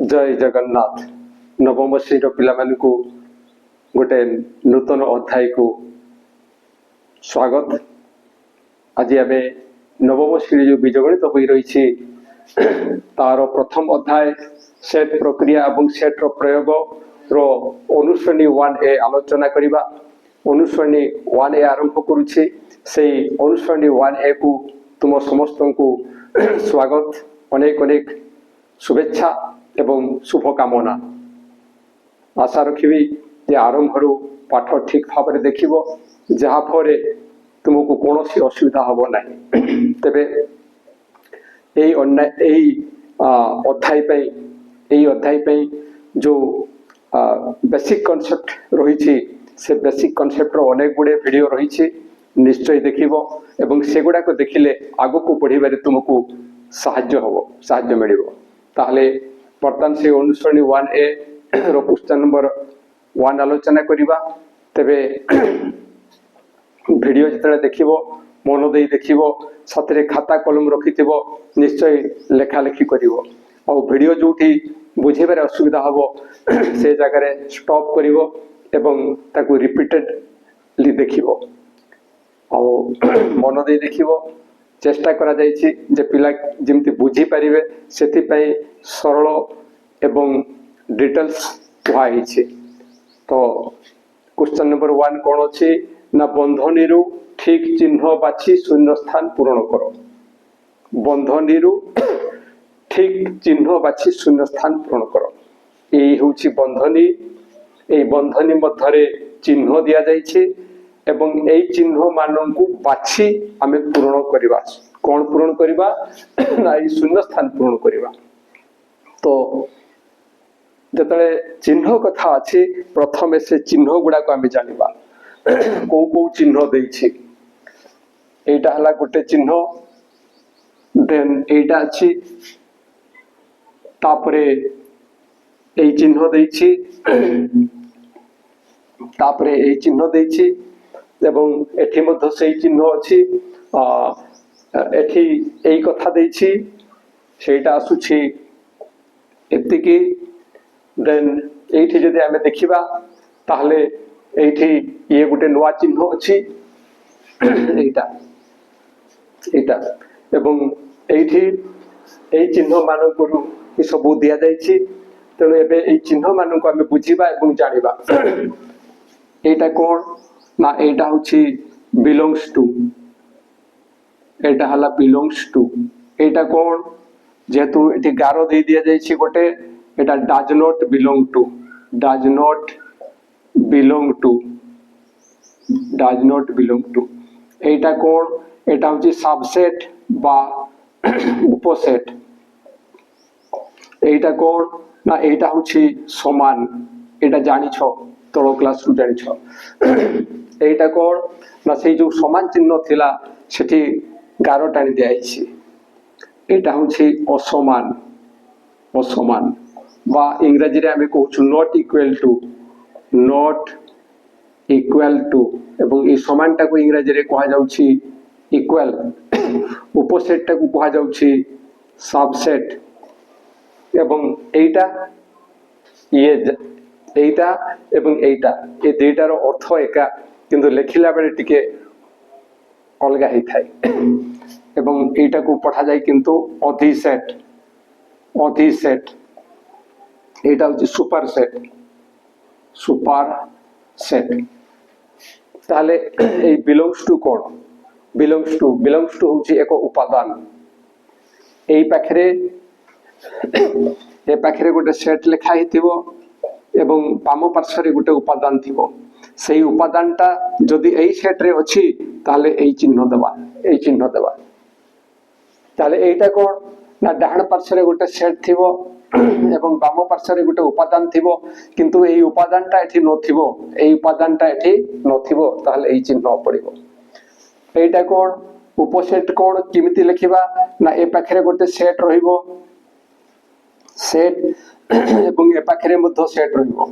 जय जगन्नाथ नवम श्रेणी पिला को गोटे नूतन अध्याय को स्वागत। आज आम नवम श्रेणी जो बीजगणित हो रही तार प्रथम अध्याय सेट प्रक्रिया और सेट प्रयोग रो अनुश्रेणी 1A आलोचना करवा। अनुश्रेणी 1A आरंभ करुच्छे से अनुश्रेणी 1A को तुम समस्त को स्वागत, अनेक अनेक शुभेच्छा एवं शुभकामना। आशा रखी जे आरंभ पाठ ठीक भाव में देख जहाँफल तुमको कौन सी असुविधा हम ना। तेरे अध्याय जो बेसिक कॉन्सेप्ट रही से बेसिक कॉन्सेप्ट रो अनेक गुड़े वीडियो रही निश्चय देखिबो एवं सेगुड़ा को देखिले आगो को पढ़िबारे तुमको साहाय्य मिलिबो। ताहले बर्तमान से अनुश्रेणी 1A रो क्वेश्चन नंबर 1 आलोचना करिबा। तेबे वीडियो जितने देखिबो मन देई देखिबो, साथरे खाता कलम रखिथिबो, निश्चय लेखा लेखी करिवो। और वीडियो जोठी बुझेबारे असुविधा हबो से जगह रे स्टॉप करिवो एवं ताकू रिपीटेडली देखिबो और मन देई देखिबो। चेष्टा करा जायछि जे पिला जेमति बुझी परिबे सेति पई सरल एवं डिटेल्स कुहाई छे। तो क्वेश्चन नंबर 1 कोन अछि ना बंधनी रु ठीक चिन्ह बाछि शून्य स्थान पूर्ण करो। बंधनी रु ठीक चिन्ह बाछि शून्य स्थान पूर्ण करो। एई होछि बंधनी। एई बंधनी मध्यरे चिन्ह दिया जायछि एवं एई चिन्ह मानन को बाछि आमे पूर्ण करिबा। कोन पूर्ण करिबा ना एई शून्य स्थान पूर्ण करिबा। तो जतले चिन्ह कथा अछि प्रथम से चिन्ह गुडा को आमे जानिबा को को चिन्ह देछि। एटा हला गोटे चिन्ह, देन एटा अछि तापरे एई चिन्ह देछि, तापरे एई चिन्ह देछि एवं एठी मध्य से चिन्ह अछि। एठी एई कथा देछि सेटा आसुछि एतिकी। देन एठी जदि आमे देखिबा ताहले एठी ये गुटे नवा चिन्ह अछि एटा एटा एवं एठी एई चिन्ह मान को ई सब दिया जायछि। तेणु एबे एई चिन्ह मान को आमे बुझिबा एवं जानिबा। एटा कोन ना एटा होछि बिलोंग्स टू। एटा हला बिलोंग्स टू। एटा कोन जेतु एठी गारो दे दिया जायछि गोटे, एटा does not belong to. Does not belong to. Does not belong to. एटा कोन एटा होछि सबसेट बा उपसेट। एटा कोन ना एटा होछि समान। एटा जानि छ तळो क्लास रु जानि छ। एटा कोन ना से जो समान चिन्ह थिला सेठी गारो टाणी दिया जायछि। एटा होछि असमान। असमान बा इंग्रजी रे आमे कहूछु not equal to. Not equal to एवं ए समानटा को इंग्रजी रे कहा जाउछि इक्वल। उपसेट टा को कहा जाउछि सबसेट। एवं एटा ये एटा एवं एटा ए दुईटार अर्थ एका किंतु लेखिला बेले टिके अलगा ही थाए। एवं एटा को पढ़ा जाए किंतु अधिसेट। अधिसेट एटा होछि सुपर सेट। Super set. ताले ए बिलोंग्स टू कोन? बिलोंग्स टू होछि एक उपादान। एई पाखरे ए पाखरे गोटे सेट लिखा हिथिबो एवं बाम पार्श्व गोटे उपादान थिबो। सेई उपादानटा जदि एई सेट रे अछि ताले एई चिन्ह देबा। एई चिन्ह देबा। ताले एइटा कोन ना डाहण पार्श्व गोटे सेट थिबो एवं बाम पार्श्व गोटे उपादान थिबो किंतु एई उपादानटा एठी नथिबो। एई उपादानटा एठी नथिबो ताले एई चिन्ह पड़िबो। एइटा कोन उपसेट कोन किमिति लिखिबा ना ए पाखरे गोटे सेट रहिबो। सेट एवं ए पाखरे मध्य सेट रहिबो।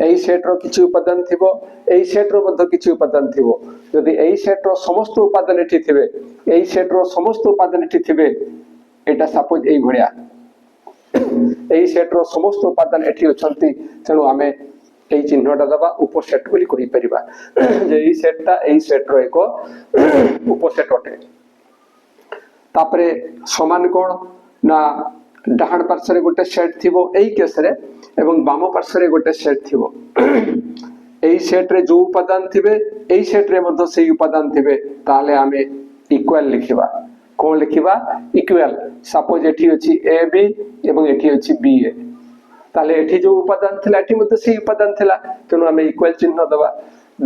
एई सेट रो किछि उपादान थिबो, एई सेट रो मध्य किछि उपादान थिबो। यदि एई सेट रो समस्त उपादान एठी थिबे, एई सेट रो समस्त उपादान एठी थिबे, एटा सपोज एई भड़िया এই সেଟ୍ର ସମସ୍ତ ଉପାଦାନ ଏଠି ଅଛନ୍ତି ତେଣୁ ଆମେ এই চিহ্নটা দেবা উপসেট বলি কই পারিবা যে এই সেটটা এই সেটর এক উপসেট অটে তাপরে সমান কোণ না ডাহাণ পার্শ্বরে গোটে সেট থিব এই কেসরে এবং বাম পার্শ্বরে গোটে সেট থিব এই সেটরে যে উপাদান থিবে এই সেটরে মধ্যে সেই উপাদান থিবে তাহলে আমি ইকুয়াল লিখিবা কোণ লিখিবা ইকুয়াল সাপোজ এটি আছে এ বি এবং এটি আছে বি এ তাহলে এটি যে উপাদান থিলা এটি মধ্যে সেই উপাদান থিলা তেণু আমি ইকুয়াল চিহ্ন দেবা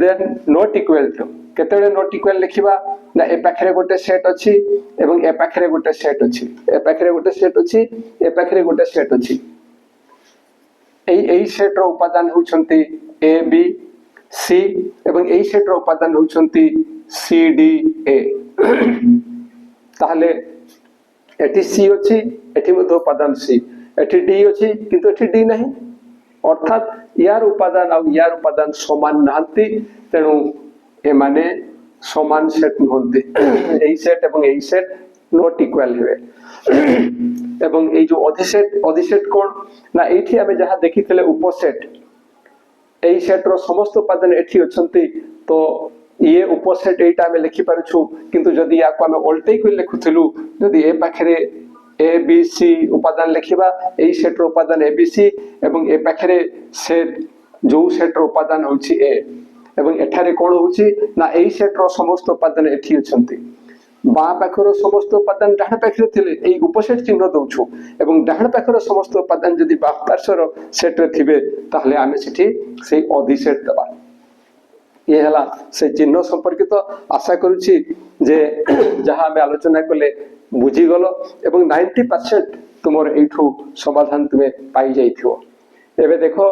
দেন নট ইকুয়াল টু কেতবে নট ইকুয়াল লিখিবা না এ পাখরে গোটে সেট আছে এবং এ পাখরে গোটে সেট আছে এ পাখরে গোটে সেট আছে এ পাখরে গোটে সেট আছে এই সেটর উপাদান হউছন্তি এ বি সি এবং এই সেটর উপাদান হউছন্তি সি ডি এ তাহলে এটি সি আছে এটি মধ্যে উপাদান সি এটি ডি আছে কিন্তু এটি ডি নাই অর্থাৎ ইয়ার উপাদান আর ইয়ার উপাদান সমান নাহান্তি তেণু এমানে সমান সেট নুহন্তি এই সেট এবং এই সেট নট ইকুয়াল হবে এবং এই যে অধিসেট কোণ না এইটি আমি যাহা দেখিଥିଲେ উপসেট এই সেটর সমস্ত উপাদান এটি অছন্তি তো ইয়ে উপসেট এইটা আমি লিখি পারছু কিন্তু যদি ইয়াকু আমি উল্টাই করে লিখুଥିଲୁ যদি এ পাখরে এ বি সি উপাদান লিখিবা এই সেটর উপাদান এ বি সি এবং এ পাখরে সেট যে সেটর উপাদান হচ্ছে এ এবং এঠারে কোণ হচ্ছে না এই সেটর সমস্ত উপাদান এটি অছন্তি বাঁ পাখর সমস্ত উপাদান ডাহাণ পাখরে থিলে এই উপসেট চিহ্ন দউছু এবং ডাহাণ পাখর সমস্ত উপাদান যদি বাম পার্শ্বর সেটরে থিবে তাহলে আমি সেটি সেই অধিসেট দেবা ये हला से चिन्ह संपर्कित आशा करुछि जे जहां हमें आलोचना कले बुझी गलो एवं 90% तुमर एठू समाधान तुमे पाई जाइथियो एबे देखो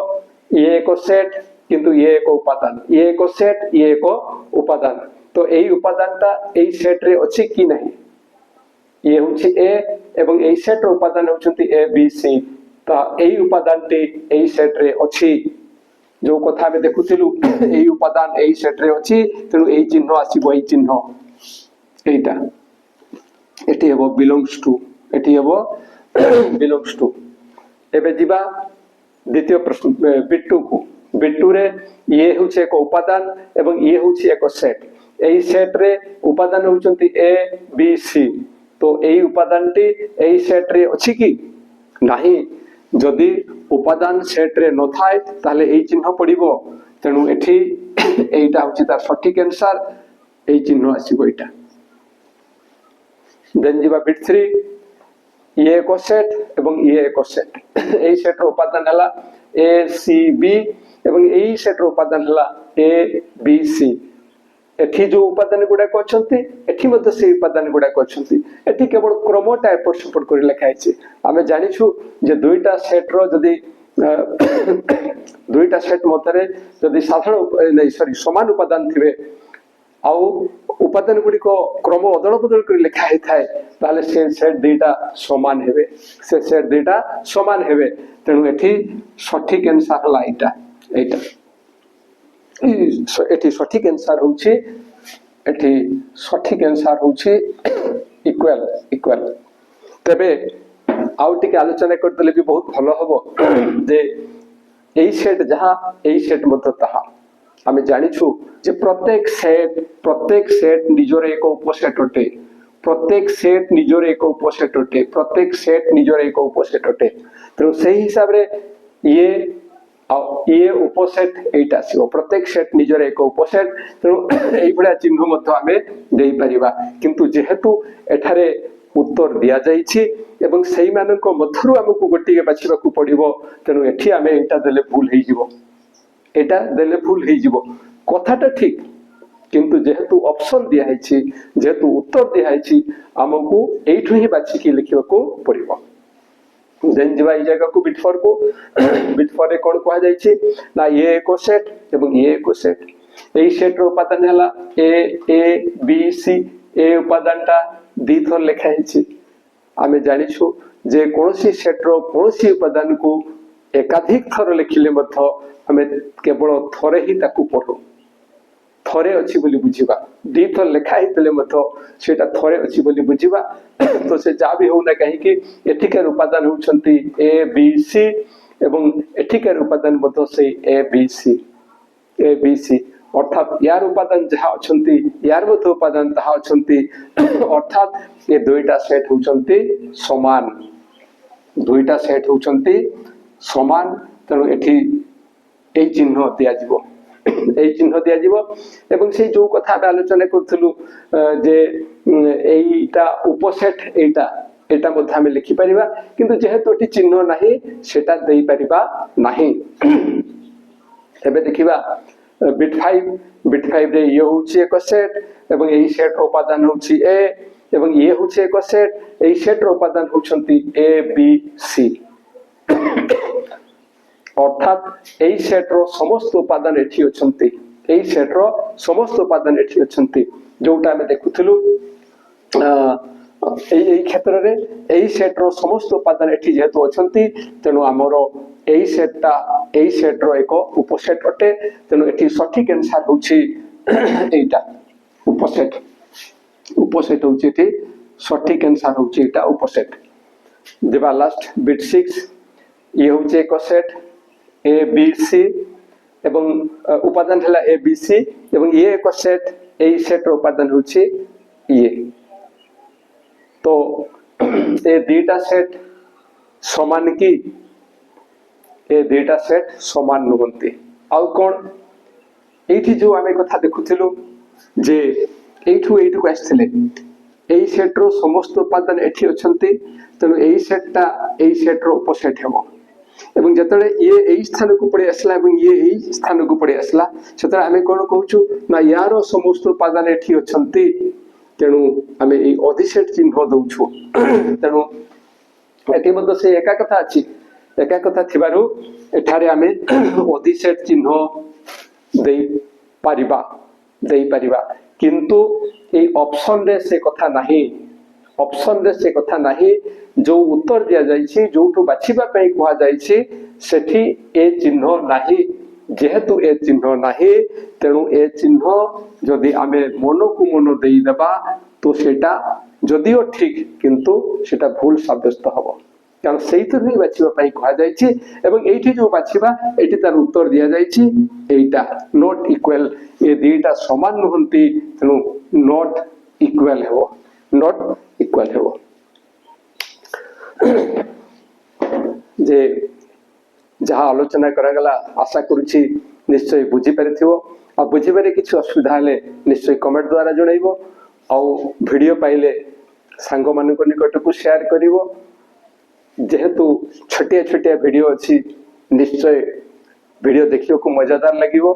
ये एक सेट किंतु ये एक उपादान ये एक सेट ये एक उपादान तो एई उपादानटा एई सेट रे अछि कि नहीं ये होछि ए एवं एई सेट रो उपादान होछंती ए बी सी ता एई उपादानटी एई सेट रे अछि जो कथा में देखुथिलु एई उपादान एई सेट रे अछि तेनु एई चिन्ह आसीबो एई चिन्ह एटा एटी हेबो बिलोंग्स टू एटी हेबो बिलोंग्स टू एबे जिबा द्वितीय प्रश्न बिट्टू को बिट्टू रे ये होछि एक उपादान एवं ये होछि एक सेट एई सेट रे उपादान होचंती ए बी सी तो एई उपादानटी एई सेट रे अछि कि नाही जदि उपादान सेट रे न थाए ताले एई चिन्ह पड़िबो तेनु एठी एइटा होछि तार सठिक आंसर एई चिन्ह आसीबो एटा देन जिबा बिट 3 ये एक सेट एवं ये एक सेट एई सेट रो उपादान हला ए सी बी एवं एई सेट रो उपादान हला ए बी सी एठी जो उपादान गुडा को अछंती एठी मध्ये से उपादान गुडा को अछंती एठी केवल क्रमटा एपट सपोर्ट कर लिखा है आमे जानिछु जे दुईटा सेट रो जदी दुईटा सेट मतरे जदी साधारण नहीं सॉरी समान उपादान थिबे आ उपादान गुडी को क्रम अदल बदल कर लिखा है थाए ताले से सेट दुईटा समान हेबे से सेट दुईटा समान हेबे तेनु एठी सठिक आंसर हला एटा एटा एठी सठिक आंसर होछि एठी सठिक आंसर होछि इक्वल इक्वल तबे आउ टिके आलोचना करतले भी बहुत भलो हबो जे एई सेट जहां एई सेट मध्य तहा आमे जानिछु जे प्रत्येक सेट निजोरे एक उपसेट अटे प्रत्येक सेट निजोरे एक उपसेट अटे प्रत्येक सेट निजोरे एक उपसेट अटे तो सही हिसाब रे ये उपसेट एटा सिओ प्रत्येक सेट निजर एक उपसेट तो एई बडा चिन्ह मध्य आमे देई परिबा किंतु जेहेतु एठारे उत्तर दिया जाईछि एवं सेही मानको मध्यरु हमकु गोटिए बाछिबा को पड़िबो तेनु एठी आमे एटा देले भूल हेई जिवो एटा देले भूल हेई जिवो कथाटा ठीक किंतु जेहेतु ऑप्शन दिया हैछि जेहेतु उत्तर दिया हैछि हमकु एठु ही बाछि के लिखिबा को पड़िबो देन जबा ई जगह को बिट 4 रे कोन कहै जाय छै ना ये एको सेट एवं ये एको सेट एई सेट रो उपादान हला ए बी सी ए उपादानटा दी थर लिखा है छी आमे जानि छु जे कोनोसी सेट रो कोनोसी उपादान को एकाधिक थर लिखिले मध्य हमें केवल थरे ही ताकू पढो थरे अच्छी बोली बुझिबा दी थर लेखा हेतले मतो सेटा थरे अच्छी बोली बुझिबा तो से जा भी होना कहीं कि एथिकर उपादान होछंती ए बी सी एवं एथिकर उपादान मतो से ए बी सी अर्थात यार उपादान जहा अछंती यार मतो उपादान तहा अछंती अर्थात ये दुईटा सेट होछंती समान दुईटा सेट होछंती समान तेणु एठी ए चिन्ह दिया जीवो এই চিহ্ন দিয়া যাব এবং সেই যে কথা আমি আলোচনা করছিলু যে এইটা উপসেট এইটা এটা মধ্যে আমি লিখি পারিবা কিন্তু যেহেতু এটি চিহ্ন নাই সেটা দেই পারিবা নাই এবে দেখিবা বিট 5 রে ইয়ে হচ্ছে এক সেট এবং এই সেট উপাদান হচ্ছে এ এবং ইয়ে হচ্ছে এক সেট এই সেটর উপাদান হচ্ছন্তি এ বি সি অর্থাৎ এই সেটর সমস্ত উপাদান এটি অছন্তি এই সেটর সমস্ত উপাদান এটি অছন্তি যেটা আমি দেখুছিলু এই ক্ষেত্রে এই সেটর সমস্ত উপাদান এটি যেহেতু অছন্তি তেণু আমার এই সেটর এক উপসেট অটে তেণু এটি সঠিক আনসার হচ্ছে এইটা উপসেট হচ্ছে এটি সঠিক আনসার হচ্ছে এটা উপসেট দেবা লাস্ট বিট 6 ইয়ে হচ্ছে এক সেট ए बी सी एवं उपादान हला ए बी सी एवं ये एक सेट ए सेट उपादान होछि ये तो ए दुईटा सेट समान की ए दुईटा सेट समान नुहंती आउ कोन एठी जो आमे कथा देखुथिलु जे एठु को आस्थिले ए सेट रो समस्त उपादान एठी अछंती तनो ए सेटटा ए सेट रो उपसेट हेबो এবং যেতলে ইয়ে এই স্থানকু পড়ে আসলা এবং ইয়ে এই স্থানকু পড়ে আসলা সেতলে আমি কোন কହୁଛୁ না ইয়ার সমস্ত উপাদান এଠି অছন্তি তেণু আমি এই অধিসেট চিহ্ন দউଛୁ তেণু এটি মধ্যে সে একা কথা আছে একা কথা থিবারু এঠারে আমি অধিসেট চিহ্ন দেই পারিবা কিন্তু এই অপশন রে সে কথা নাহি ऑप्शन रे से कथा नाही जो उत्तर दिया जाइछि जोटु बाछिबा पई कुआ जाइछि सेठी ए चिन्ह नाही जेहेतु ए चिन्ह नाही तेणु ए चिन्ह जदि आमे मनो को मनो देई देबा तो सेटा जदिओ ठीक किंतु सेटा भूल साब्यस्त हबो कारण सेइतु नै बाछिबा पई कुआ जाइछि एवं एठी जो बाछिबा एठी तार उत्तर दिया जाइछि एटा नॉट इक्वल ए दुईटा समान नहंती तेणु नॉट इक्वल हेबो नॉट इक्वल हेबो जे जहाँ आलोचना करागला आशा करुछि निश्चय बुझी पारिथिबो आ बुझिबारे किछु असुविधा हेले निश्चय कमेंट द्वारा जणाइबो आ वीडियो पाइले सांग मानक निकट को शेयर करिवो जेहेतु छोटिया छोटिया वीडियो अछि निश्चय वीडियो देखियो को मजादार लागिवो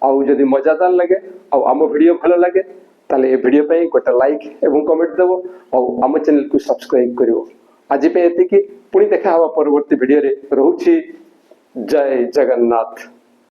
आ जदि मजादार लगे आ आम वीडियो भलो लगे ताले ए वीडियो पे गोटे लाइक एवं कमेंट देवो और आम चैनल को सब्सक्राइब करिवो आज पे एति कि पुणी देखा हवा परवर्ती वीडियो रे रहउछि जय जगन्नाथ।